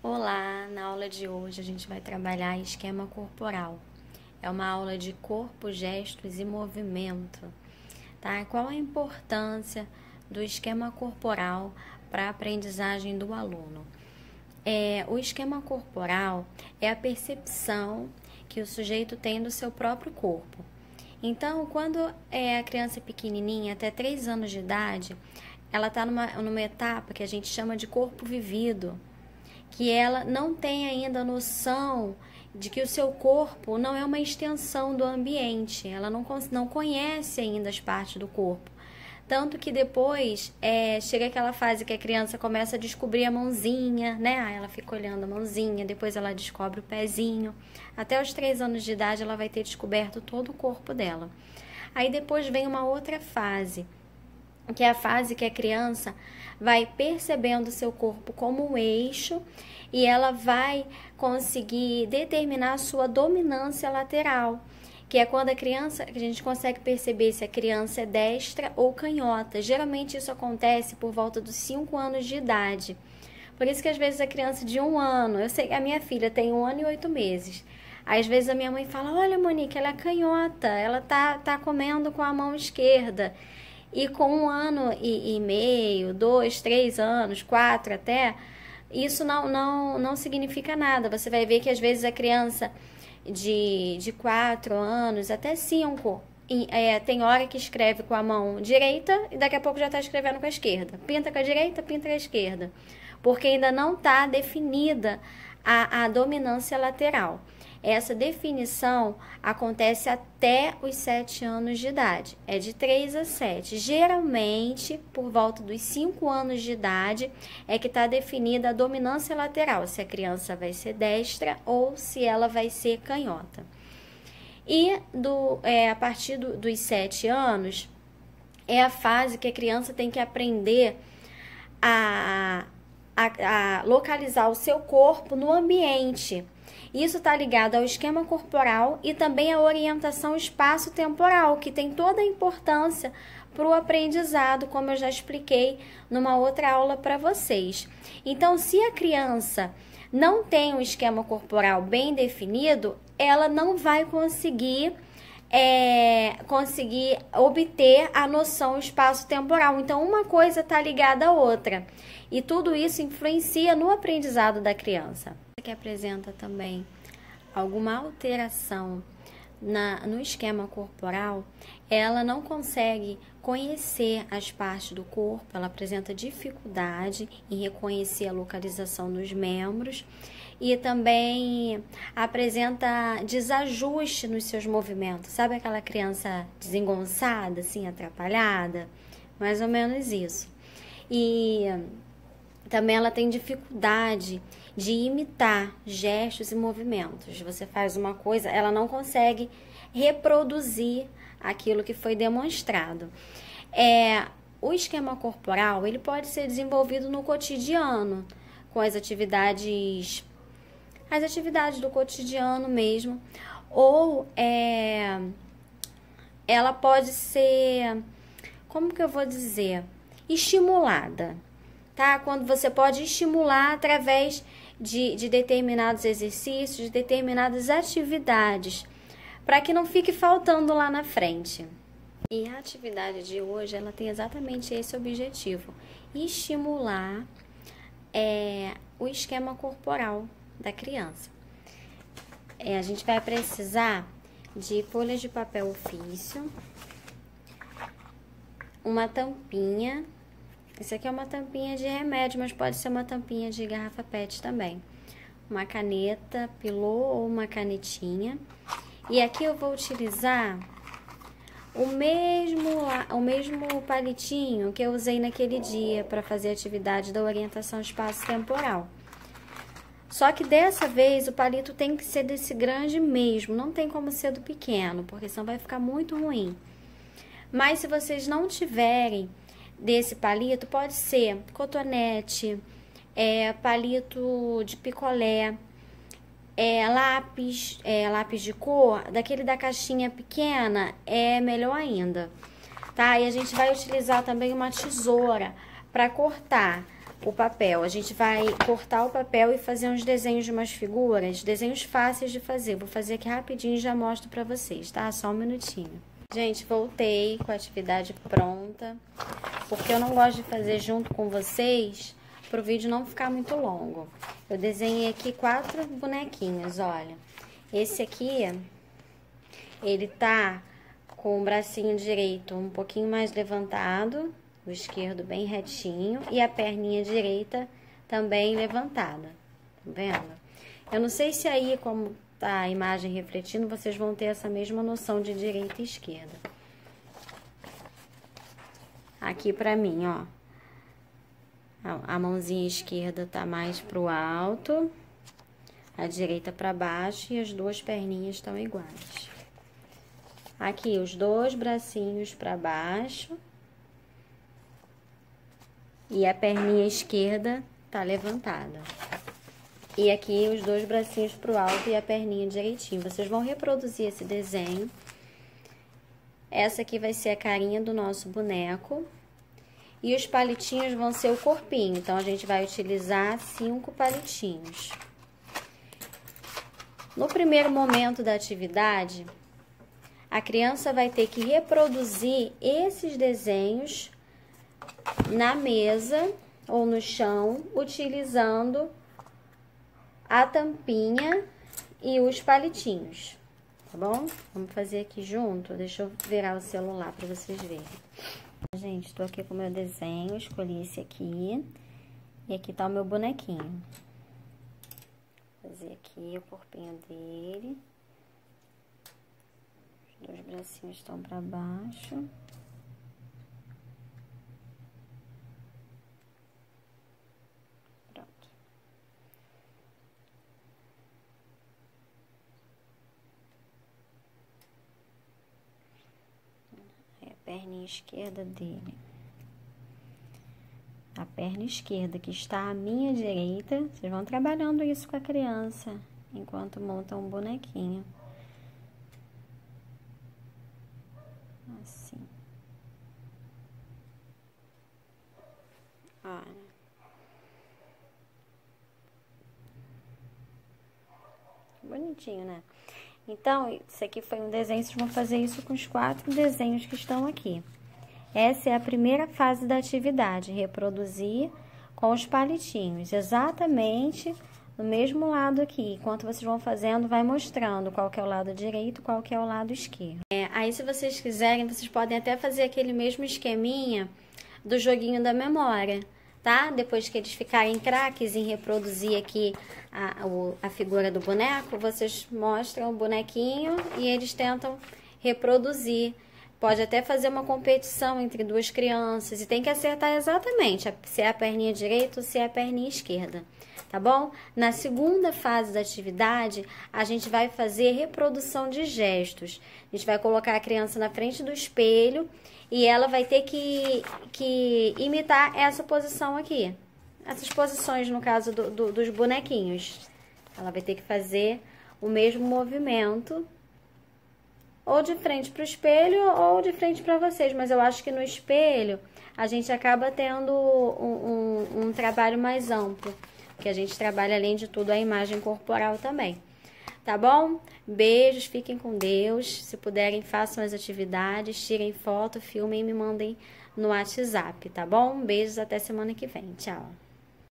Olá, na aula de hoje a gente vai trabalhar esquema corporal. É uma aula de corpo, gestos e movimento, tá? Qual a importância do esquema corporal para a aprendizagem do aluno? O esquema corporal é a percepção que o sujeito tem do seu próprio corpo. Então, quando a criança é pequenininha, até 3 anos de idade, ela está numa etapa que a gente chama de corpo vivido, que ela não tem ainda noção de que o seu corpo não é uma extensão do ambiente, ela não conhece ainda as partes do corpo. Tanto que depois chega aquela fase que a criança começa a descobrir a mãozinha, né? Aí ela fica olhando a mãozinha, depois ela descobre o pezinho. Até os 3 anos de idade ela vai ter descoberto todo o corpo dela. Aí depois vem uma outra fase, que é a fase que a criança vai percebendo o seu corpo como um eixo e ela vai conseguir determinar a sua dominância lateral, que é quando a gente consegue perceber se a criança é destra ou canhota. Geralmente isso acontece por volta dos 5 anos de idade. Por isso que às vezes a criança de 1 ano, eu sei que a minha filha tem 1 ano e 8 meses. Às vezes a minha mãe fala, olha Monique, ela é canhota, ela tá comendo com a mão esquerda. E com 1 ano e meio, 2, 3 anos, 4 até, isso não significa nada. Você vai ver que às vezes a criança de 4 anos, até 5, tem hora que escreve com a mão direita e daqui a pouco já está escrevendo com a esquerda. Pinta com a direita, pinta com a esquerda. Porque ainda não está definida a dominância lateral. Essa definição acontece até os 7 anos de idade, é de 3 a 7. Geralmente, por volta dos 5 anos de idade, é que está definida a dominância lateral, se a criança vai ser destra ou se ela vai ser canhota. E a partir dos 7 anos, é a fase que a criança tem que aprender a localizar o seu corpo no ambiente. Isso está ligado ao esquema corporal e também à orientação espaço-temporal, que tem toda a importância para o aprendizado, como eu já expliquei numa outra aula para vocês. Então, se a criança não tem um esquema corporal bem definido, ela não vai conseguir obter a noção espaço-temporal. Então, uma coisa está ligada à outra. E tudo isso influencia no aprendizado da criança. Que apresenta também alguma alteração no esquema corporal, ela não consegue conhecer as partes do corpo, ela apresenta dificuldade em reconhecer a localização dos membros e também apresenta desajuste nos seus movimentos. Sabe aquela criança desengonçada, assim, atrapalhada? Mais ou menos isso. E também ela tem dificuldade de imitar gestos e movimentos. Você faz uma coisa, ela não consegue reproduzir aquilo que foi demonstrado. O esquema corporal, ele pode ser desenvolvido no cotidiano, com as atividades do cotidiano mesmo, ou ela pode ser, como que eu vou dizer, estimulada, tá? Quando você pode estimular através de determinados exercícios, de determinadas atividades, para que não fique faltando lá na frente. E a atividade de hoje, ela tem exatamente esse objetivo, estimular o esquema corporal da criança. A gente vai precisar de folhas de papel ofício, uma tampinha. Isso aqui é uma tampinha de remédio, mas pode ser uma tampinha de garrafa PET também. Uma caneta, pilô ou uma canetinha. E aqui eu vou utilizar o mesmo palitinho que eu usei naquele dia para fazer a atividade da orientação espaço-temporal. Só que dessa vez o palito tem que ser desse grande mesmo, não tem como ser do pequeno, porque senão vai ficar muito ruim. Mas se vocês não tiverem desse palito, pode ser cotonete, palito de picolé, lápis de cor, daquele da caixinha pequena, é melhor ainda, tá? E a gente vai utilizar também uma tesoura para cortar o papel. A gente vai cortar o papel e fazer uns desenhos de umas figuras, desenhos fáceis de fazer. Vou fazer aqui rapidinho e já mostro pra vocês, tá? Só um minutinho. Gente, voltei com a atividade pronta, porque eu não gosto de fazer junto com vocês, pro vídeo não ficar muito longo. Eu desenhei aqui 4 bonequinhos, olha. Esse aqui, ele tá com o bracinho direito um pouquinho mais levantado, o esquerdo bem retinho e a perninha direita também levantada, tá vendo? Eu não sei se aí, como tá a imagem refletindo, vocês vão ter essa mesma noção de direita e esquerda. Aqui pra mim, ó, a mãozinha esquerda tá mais pro alto, a direita pra baixo e as duas perninhas estão iguais. Aqui, os 2 bracinhos pra baixo. E a perninha esquerda tá levantada. E aqui os 2 bracinhos pro alto e a perninha direitinho. Vocês vão reproduzir esse desenho. Essa aqui vai ser a carinha do nosso boneco. E os palitinhos vão ser o corpinho. Então, a gente vai utilizar 5 palitinhos. No primeiro momento da atividade, a criança vai ter que reproduzir esses desenhos na mesa ou no chão, utilizando a tampinha e os palitinhos, tá bom? Vamos fazer aqui junto. Deixa eu virar o celular para vocês verem. Gente, tô aqui com o meu desenho, escolhi esse aqui. E aqui tá o meu bonequinho. Vou fazer aqui o corpinho dele. Os 2 bracinhos estão para baixo. Perninha esquerda dele. A perna esquerda que está à minha direita. Vocês vão trabalhando isso com a criança enquanto montam um bonequinho. Assim. Olha. Bonitinho, né? Então, isso aqui foi um desenho, vocês vão fazer isso com os 4 desenhos que estão aqui. Essa é a primeira fase da atividade, reproduzir com os palitinhos, exatamente no mesmo lado aqui. Enquanto vocês vão fazendo, vai mostrando qual que é o lado direito, qual que é o lado esquerdo. Aí, se vocês quiserem, vocês podem até fazer aquele mesmo esqueminha do joguinho da memória, tá? Depois que eles ficarem craques em reproduzir aqui a figura do boneco, vocês mostram o bonequinho e eles tentam reproduzir. Pode até fazer uma competição entre 2 crianças e tem que acertar exatamente se é a perninha direita ou se é a perninha esquerda, tá bom? Na segunda fase da atividade, a gente vai fazer reprodução de gestos. A gente vai colocar a criança na frente do espelho e ela vai ter que imitar essa posição aqui. Essas posições, no caso dos bonequinhos. Ela vai ter que fazer o mesmo movimento, ou de frente para o espelho, ou de frente para vocês. Mas eu acho que no espelho, a gente acaba tendo um trabalho mais amplo. Porque a gente trabalha, além de tudo, a imagem corporal também. Tá bom? Beijos, fiquem com Deus. Se puderem, façam as atividades, tirem foto, filmem e me mandem no WhatsApp, tá bom? Beijos, até semana que vem. Tchau.